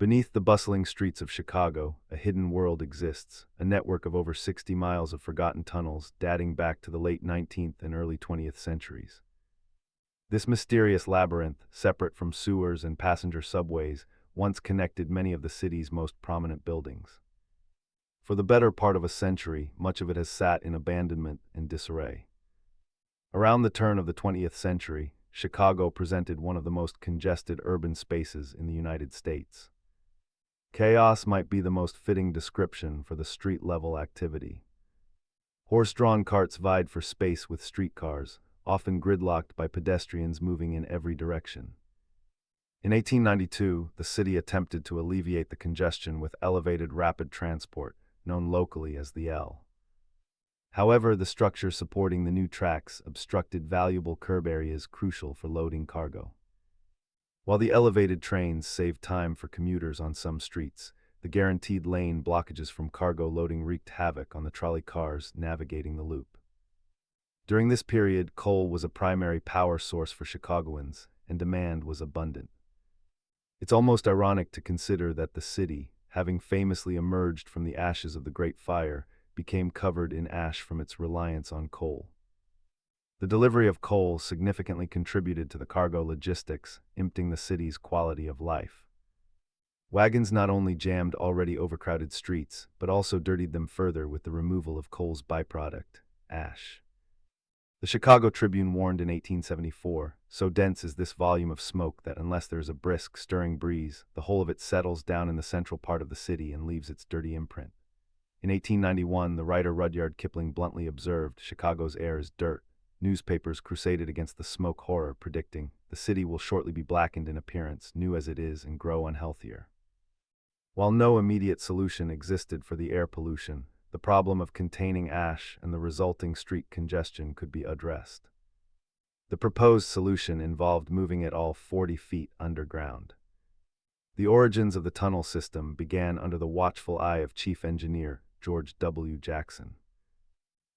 Beneath the bustling streets of Chicago, a hidden world exists, a network of over 60 miles of forgotten tunnels dating back to the late 19th and early 20th centuries. This mysterious labyrinth, separate from sewers and passenger subways, once connected many of the city's most prominent buildings. For the better part of a century, much of it has sat in abandonment and disarray. Around the turn of the 20th century, Chicago presented one of the most congested urban spaces in the United States. Chaos might be the most fitting description for the street-level activity. Horse-drawn carts vied for space with streetcars, often gridlocked by pedestrians moving in every direction. In 1892, the city attempted to alleviate the congestion with elevated rapid transport, known locally as the L. However, the structure supporting the new tracks obstructed valuable curb areas crucial for loading cargo. While the elevated trains saved time for commuters on some streets, the guaranteed lane blockages from cargo loading wreaked havoc on the trolley cars navigating the loop. During this period, coal was a primary power source for Chicagoans, and demand was abundant. It's almost ironic to consider that the city, having famously emerged from the ashes of the Great Fire, became covered in ash from its reliance on coal. The delivery of coal significantly contributed to the cargo logistics, impacting the city's quality of life. Wagons not only jammed already overcrowded streets, but also dirtied them further with the removal of coal's byproduct, ash. The Chicago Tribune warned in 1874, "So dense is this volume of smoke that unless there is a brisk, stirring breeze, the whole of it settles down in the central part of the city and leaves its dirty imprint." In 1891, the writer Rudyard Kipling bluntly observed, "Chicago's air is dirt." Newspapers crusaded against the smoke horror, predicting, "The city will shortly be blackened in appearance, new as it is, and grow unhealthier." While no immediate solution existed for the air pollution, the problem of containing ash and the resulting street congestion could be addressed. The proposed solution involved moving it all 40 feet underground. The origins of the tunnel system began under the watchful eye of Chief Engineer George W. Jackson.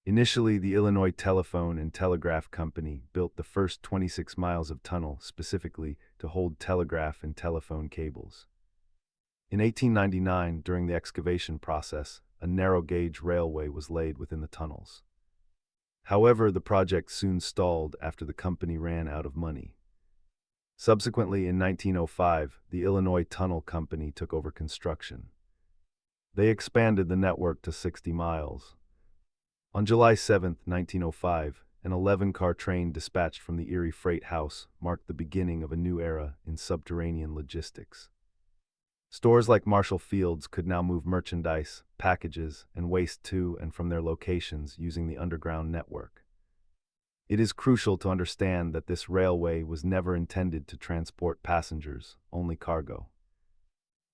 Initially, the Illinois Telephone and Telegraph Company built the first 26 miles of tunnel specifically to hold telegraph and telephone cables. In 1899, during the excavation process, a narrow-gauge railway was laid within the tunnels. However, the project soon stalled after the company ran out of money. Subsequently, in 1905, the Illinois Tunnel Company took over construction. They expanded the network to 60 miles. On July 7, 1905, an 11-car train dispatched from the Erie Freight House marked the beginning of a new era in subterranean logistics. Stores like Marshall Field's could now move merchandise, packages, and waste to and from their locations using the underground network. It is crucial to understand that this railway was never intended to transport passengers, only cargo.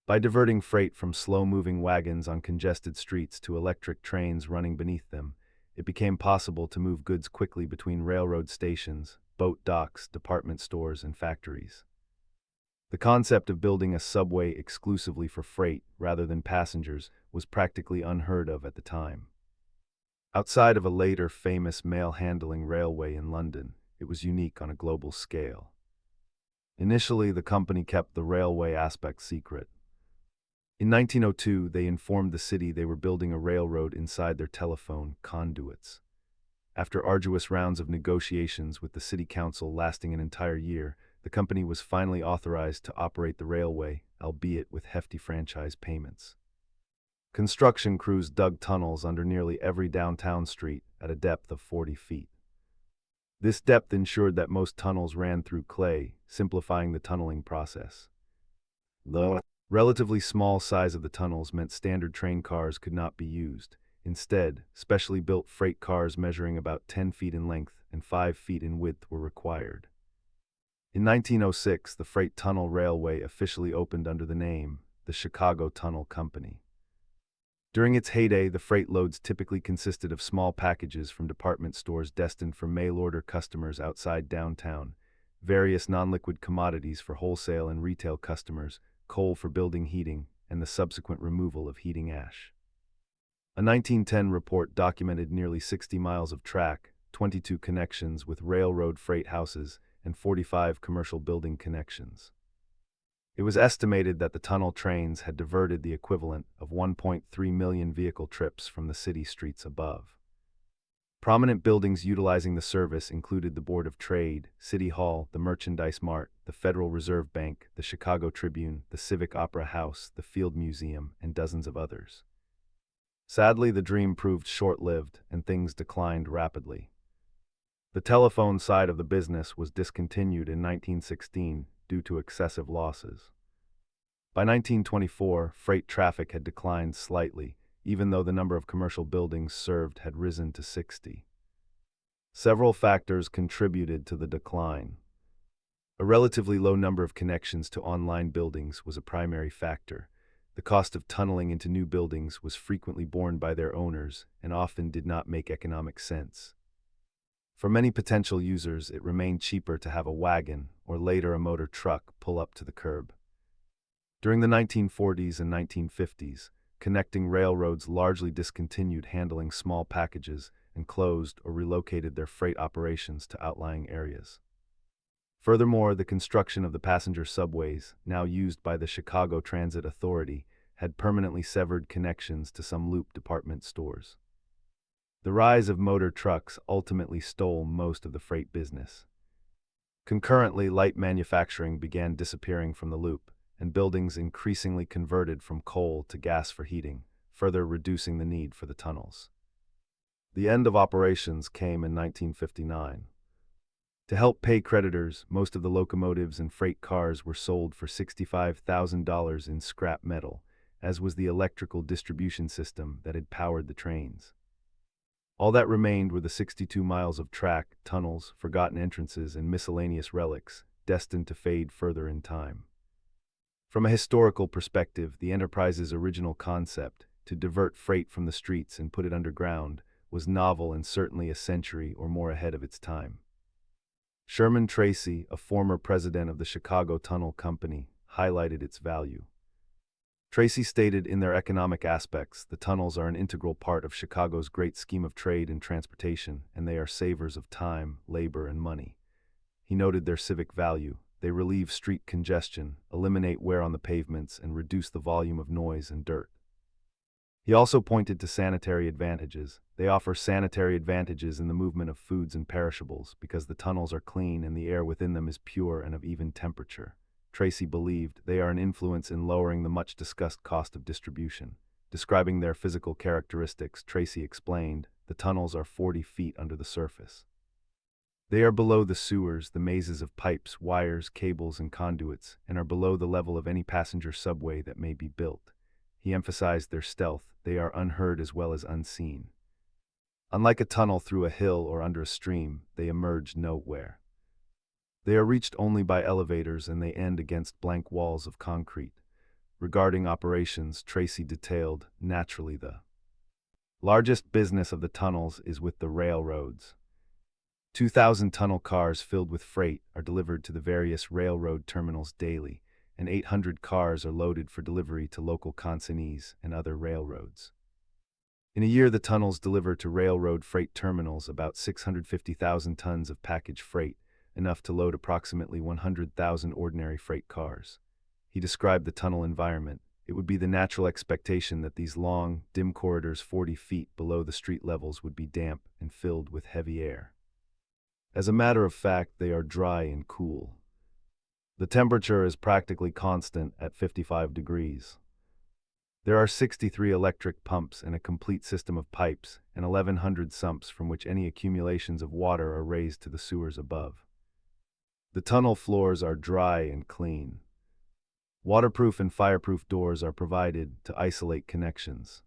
By diverting freight from slow-moving wagons on congested streets to electric trains running beneath them, it became possible to move goods quickly between railroad stations, boat docks, department stores, and factories. The concept of building a subway exclusively for freight rather than passengers was practically unheard of at the time. Outside of a later famous mail-handling railway in London, it was unique on a global scale. Initially, the company kept the railway aspect secret. In 1902, they informed the city they were building a railroad inside their telephone conduits. After arduous rounds of negotiations with the city council lasting an entire year, the company was finally authorized to operate the railway, albeit with hefty franchise payments. Construction crews dug tunnels under nearly every downtown street at a depth of 40 feet. This depth ensured that most tunnels ran through clay, simplifying the tunneling process. The relatively small size of the tunnels meant standard train cars could not be used. Instead, specially built freight cars measuring about 10 feet in length and 5 feet in width were required. In 1906, the Freight Tunnel Railway officially opened under the name, the Chicago Tunnel Company. During its heyday, the freight loads typically consisted of small packages from department stores destined for mail-order customers outside downtown, various non-liquid commodities for wholesale and retail customers, coal for building heating, and the subsequent removal of heating ash. A 1910 report documented nearly 60 miles of track, 22 connections with railroad freight houses, and 45 commercial building connections. It was estimated that the tunnel trains had diverted the equivalent of 1.3 million vehicle trips from the city streets above. Prominent buildings utilizing the service included the Board of Trade, City Hall, the Merchandise Mart, the Federal Reserve Bank, the Chicago Tribune, the Civic Opera House, the Field Museum, and dozens of others. Sadly, the dream proved short-lived, and things declined rapidly. The telephone side of the business was discontinued in 1916 due to excessive losses. By 1924, freight traffic had declined slightly, even though the number of commercial buildings served had risen to 60. Several factors contributed to the decline. A relatively low number of connections to online buildings was a primary factor. The cost of tunneling into new buildings was frequently borne by their owners and often did not make economic sense. For many potential users, it remained cheaper to have a wagon, or later a motor truck, pull up to the curb. During the 1940s and 1950s, connecting railroads largely discontinued handling small packages and closed or relocated their freight operations to outlying areas. Furthermore, the construction of the passenger subways, now used by the Chicago Transit Authority, had permanently severed connections to some Loop department stores. The rise of motor trucks ultimately stole most of the freight business. Concurrently, light manufacturing began disappearing from the Loop, and buildings increasingly converted from coal to gas for heating, further reducing the need for the tunnels. The end of operations came in 1959. To help pay creditors, most of the locomotives and freight cars were sold for $65,000 in scrap metal, as was the electrical distribution system that had powered the trains. All that remained were the 62 miles of track, tunnels, forgotten entrances, and miscellaneous relics, destined to fade further in time. From a historical perspective, the enterprise's original concept, to divert freight from the streets and put it underground, was novel and certainly a century or more ahead of its time. Sherman Tracy, a former president of the Chicago Tunnel Company, highlighted its value. Tracy stated, in their economic aspects, the tunnels are an integral part of Chicago's great scheme of trade and transportation, and they are savers of time, labor, and money. He noted their civic value. They relieve street congestion, eliminate wear on the pavements, and reduce the volume of noise and dirt. He also pointed to sanitary advantages. They offer sanitary advantages in the movement of foods and perishables because the tunnels are clean and the air within them is pure and of even temperature. Tracy believed they are an influence in lowering the much-discussed cost of distribution. Describing their physical characteristics, Tracy explained, the tunnels are 40 feet under the surface. They are below the sewers, the mazes of pipes, wires, cables, and conduits, and are below the level of any passenger subway that may be built. He emphasized their stealth. They are unheard as well as unseen. Unlike a tunnel through a hill or under a stream, they emerge nowhere. They are reached only by elevators and they end against blank walls of concrete. Regarding operations, Tracy detailed, naturally the largest business of the tunnels is with the railroads. 2,000 tunnel cars filled with freight are delivered to the various railroad terminals daily, and 800 cars are loaded for delivery to local consignees and other railroads. In a year, the tunnels deliver to railroad freight terminals about 650,000 tons of package freight, enough to load approximately 100,000 ordinary freight cars. He described the tunnel environment. It would be the natural expectation that these long, dim corridors 40 feet below the street levels would be damp and filled with heavy air. As a matter of fact, they are dry and cool. The temperature is practically constant at 55 degrees. There are 63 electric pumps and a complete system of pipes and 1,100 sumps from which any accumulations of water are raised to the sewers above. The tunnel floors are dry and clean. Waterproof and fireproof doors are provided to isolate connections.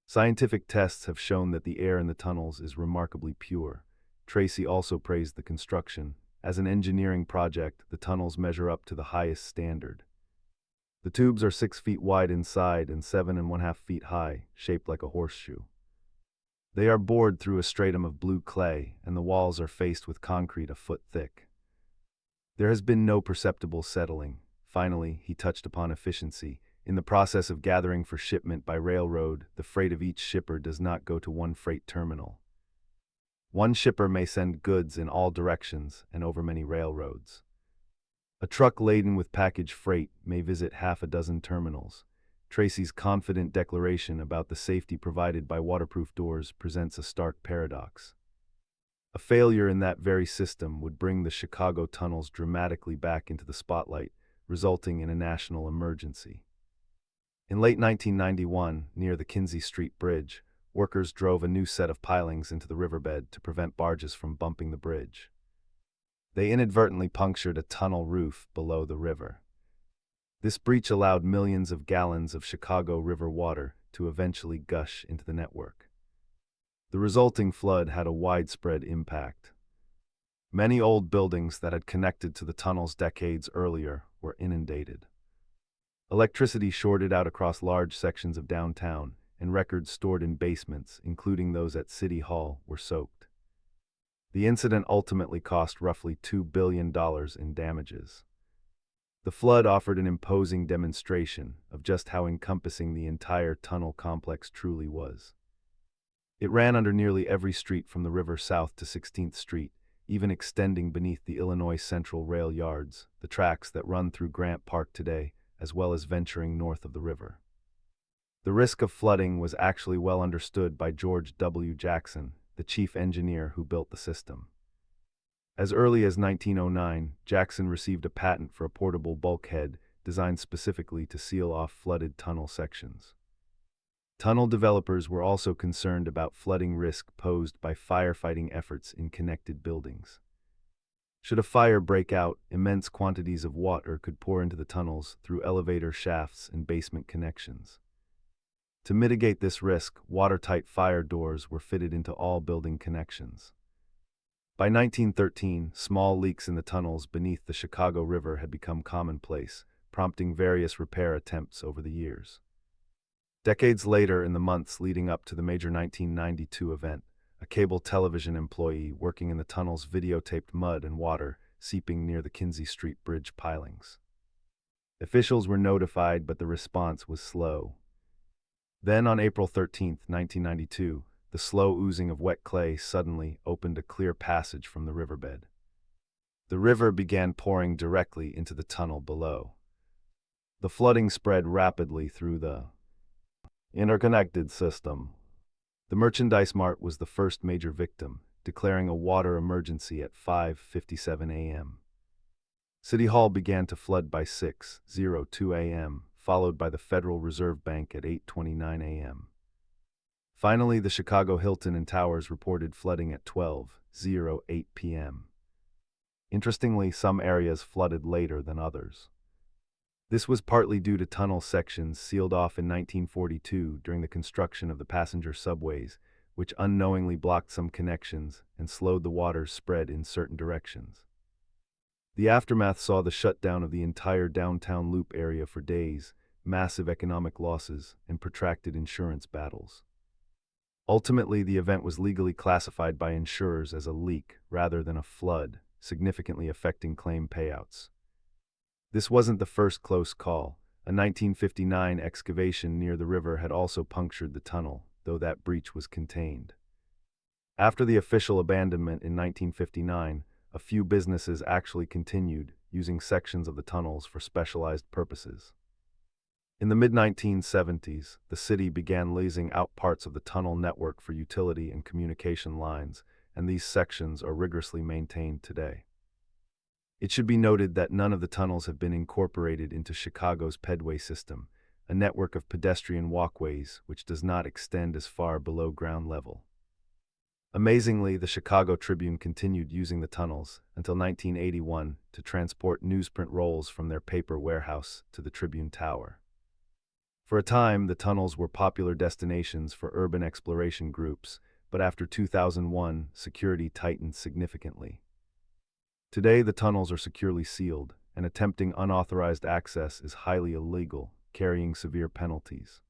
Scientific tests have shown that the air in the tunnels is remarkably pure. Tracy also praised the construction. As an engineering project, the tunnels measure up to the highest standard. The tubes are 6 feet wide inside and 7.5 feet high, shaped like a horseshoe. They are bored through a stratum of blue clay, and the walls are faced with concrete a foot thick. There has been no perceptible settling. Finally, he touched upon efficiency. In the process of gathering for shipment by railroad, the freight of each shipper does not go to one freight terminal. One shipper may send goods in all directions and over many railroads. A truck laden with package freight may visit half a dozen terminals. Tracy's confident declaration about the safety provided by waterproof doors presents a stark paradox. A failure in that very system would bring the Chicago tunnels dramatically back into the spotlight, resulting in a national emergency. In late 1991, near the Kinzie Street Bridge, workers drove a new set of pilings into the riverbed to prevent barges from bumping the bridge. They inadvertently punctured a tunnel roof below the river. This breach allowed millions of gallons of Chicago River water to eventually gush into the network. The resulting flood had a widespread impact. Many old buildings that had connected to the tunnels decades earlier were inundated. Electricity shorted out across large sections of downtown, and records stored in basements, including those at City Hall, were soaked. The incident ultimately cost roughly $2 billion in damages. The flood offered an imposing demonstration of just how encompassing the entire tunnel complex truly was. It ran under nearly every street from the river south to 16th Street, even extending beneath the Illinois Central Rail Yards, the tracks that run through Grant Park today, as well as venturing north of the river. The risk of flooding was actually well understood by George W. Jackson, the chief engineer who built the system. As early as 1909, Jackson received a patent for a portable bulkhead designed specifically to seal off flooded tunnel sections. Tunnel developers were also concerned about flooding risk posed by firefighting efforts in connected buildings. Should a fire break out, immense quantities of water could pour into the tunnels through elevator shafts and basement connections. To mitigate this risk, watertight fire doors were fitted into all building connections. By 1913, small leaks in the tunnels beneath the Chicago River had become commonplace, prompting various repair attempts over the years. Decades later, in the months leading up to the major 1992 event, a cable television employee working in the tunnels videotaped mud and water seeping near the Kinzie Street Bridge pilings. Officials were notified, but the response was slow. Then, on April 13, 1992, the slow oozing of wet clay suddenly opened a clear passage from the riverbed. The river began pouring directly into the tunnel below. The flooding spread rapidly through the interconnected system. The Merchandise Mart was the first major victim, declaring a water emergency at 5:57 a.m. City Hall began to flood by 6:02 a.m., followed by the Federal Reserve Bank at 8:29 a.m. Finally, the Chicago Hilton and Towers reported flooding at 12:08 p.m. Interestingly, some areas flooded later than others. This was partly due to tunnel sections sealed off in 1942 during the construction of the passenger subways, which unknowingly blocked some connections and slowed the water's spread in certain directions. The aftermath saw the shutdown of the entire downtown loop area for days, massive economic losses, and protracted insurance battles. Ultimately, the event was legally classified by insurers as a leak rather than a flood, significantly affecting claim payouts. This wasn't the first close call. A 1959 excavation near the river had also punctured the tunnel, though that breach was contained. After the official abandonment in 1959, a few businesses actually continued using sections of the tunnels for specialized purposes. In the mid-1970s, the city began leasing out parts of the tunnel network for utility and communication lines, and these sections are rigorously maintained today. It should be noted that none of the tunnels have been incorporated into Chicago's pedway system, a network of pedestrian walkways which does not extend as far below ground level. Amazingly, the Chicago Tribune continued using the tunnels until 1981 to transport newsprint rolls from their paper warehouse to the Tribune Tower. For a time, the tunnels were popular destinations for urban exploration groups, but after 2001, security tightened significantly. Today, the tunnels are securely sealed, and attempting unauthorized access is highly illegal, carrying severe penalties.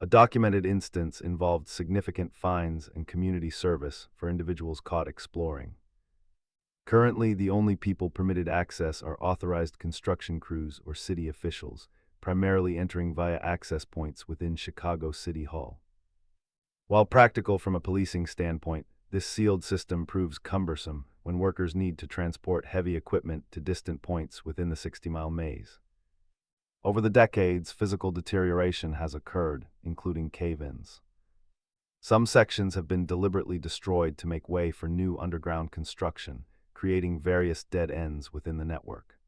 A documented instance involved significant fines and community service for individuals caught exploring. Currently, the only people permitted access are authorized construction crews or city officials, primarily entering via access points within Chicago City Hall. While practical from a policing standpoint, This sealed system proves cumbersome when workers need to transport heavy equipment to distant points within the 60-mile maze. Over the decades, physical deterioration has occurred, including cave-ins. Some sections have been deliberately destroyed to make way for new underground construction, creating various dead ends within the network.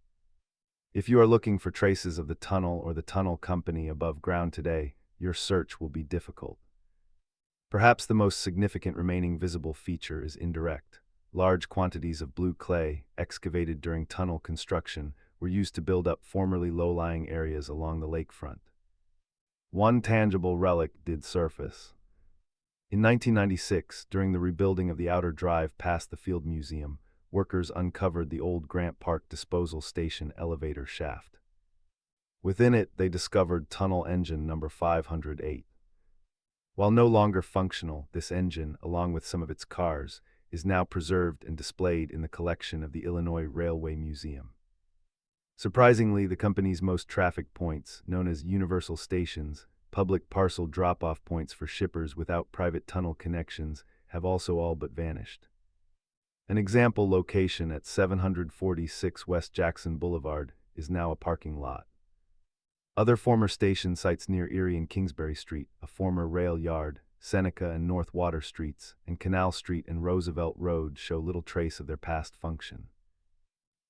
If you are looking for traces of the tunnel or the tunnel company above ground today, your search will be difficult. Perhaps the most significant remaining visible feature is indirect. Large quantities of blue clay, excavated during tunnel construction, were used to build up formerly low-lying areas along the lakefront. One tangible relic did surface. In 1996, during the rebuilding of the outer drive past the Field Museum, workers uncovered the old Grant Park Disposal Station elevator shaft. Within it, they discovered tunnel engine number 508. While no longer functional, this engine, along with some of its cars, is now preserved and displayed in the collection of the Illinois Railway Museum. Surprisingly, the company's most trafficked points, known as universal stations, public parcel drop-off points for shippers without private tunnel connections, have also all but vanished. An example location at 746 West Jackson Boulevard is now a parking lot. Other former station sites near Erie and Kingsbury Street, a former rail yard, Seneca and North Water Streets, and Canal Street and Roosevelt Road show little trace of their past function.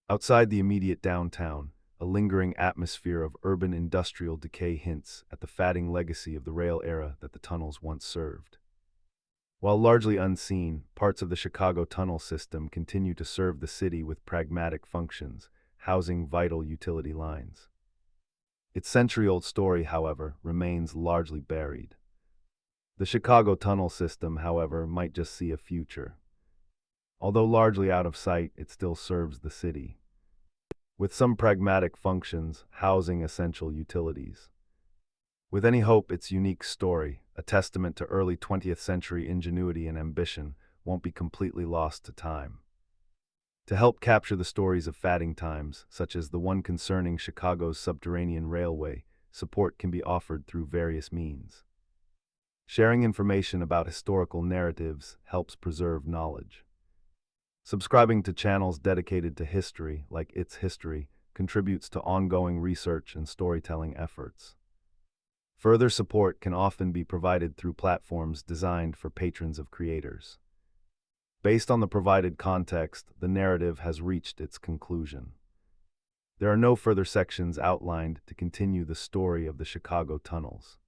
Outside the immediate downtown, a lingering atmosphere of urban industrial decay hints at the fading legacy of the rail era that the tunnels once served. While largely unseen, parts of the Chicago tunnel system continue to serve the city with pragmatic functions, housing vital utility lines. Its century-old story, however, remains largely buried. The Chicago tunnel system, however, might just see a future. Although largely out of sight, it still serves the city, with some pragmatic functions housing essential utilities. With any hope, its unique story, a testament to early 20th century ingenuity and ambition, won't be completely lost to time. To help capture the stories of fading times, such as the one concerning Chicago's Subterranean Railway, support can be offered through various means. Sharing information about historical narratives helps preserve knowledge. Subscribing to channels dedicated to history, like It's History, contributes to ongoing research and storytelling efforts. Further support can often be provided through platforms designed for patrons of creators. Based on the provided context, the narrative has reached its conclusion. There are no further sections outlined to continue the story of the Chicago tunnels.